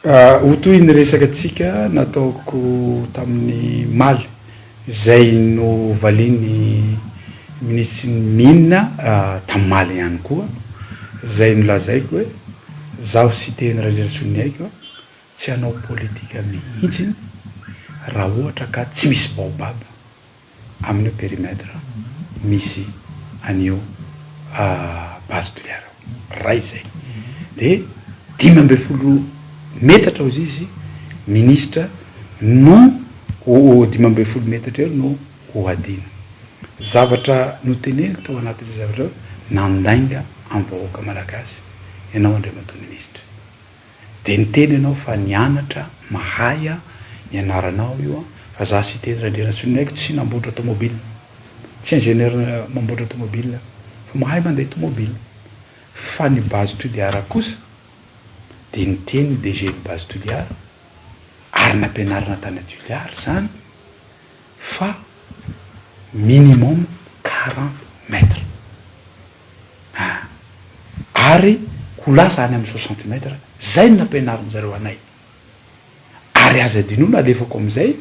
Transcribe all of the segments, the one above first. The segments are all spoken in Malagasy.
Otoy ny resaka tsika nataoko tamin'ny maly zay no valiny ministre mine tamin'ny maly ihany koa zay no lazaiko hoe zaho citeny raleratsony haiko tsy hanao politika mihitsy raha ohatra ka tsy misy baobab amin'ny périmètre misy anio base de l'air ray zay de 10 metatra ozy izy ministre no 10 metatra no hoadina zavatra no teneniko tao anatin'izay zavatra nandainga amin'ny vahoaka malagasy ianao andriamatoa ministre de niteny ianao fa nianatra mahaya nianaranao io fa za sy teny randreratsony haiko tsy namboatra automobile tsy ingénieur mamboatra automobile fa mahay mandeha automobile fa ny base tuliara kosa de niteny DG ny base tuliara ary nampianarana tany tuliara zany fa minimum 40 mètres ary kolasa any amin'ny 60 mètres zay no nampianarana zareo anay ary aza dinona alefako amizay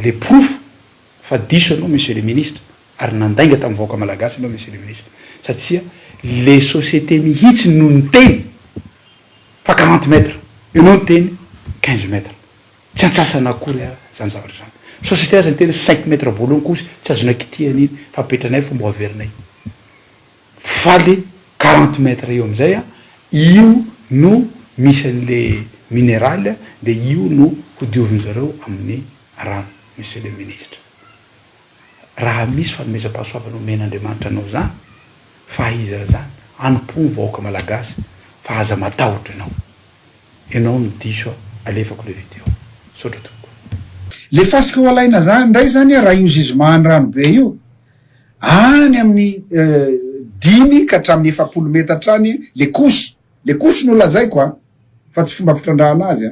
le proof fa diso anao monsieur le ministre ary nandainga tamin'ny vahoaka malagasy anao monsieur le ministre satria les sociétés mihitsy no niteny fa 40 mètres ianao niteny 15 mètres tsy antsasana akory zany zavatra zany société aza niteny 5 mètres voalohany kosa tsy azona kitiany iny fa apetranay fomba averinay fa le 40 mètres eo amizay io no misy an'le minéral de io no hodioviny zareo amin'ny rano monsieur le ministre raha misy fanomezam-pahasoavanao men'andriamanitra anao zany fa izy raha zany anompony vahoaka malagasy fa aza matahotra ianao no diso alefako le video sotra tokoa le fasika ho alaina zany ndray zany raha io jugement rano be io any amin'ny 10 ka hatramin'ny 7 metatra any le couche no lazaiko fa tsy fomba fitrandrahana azy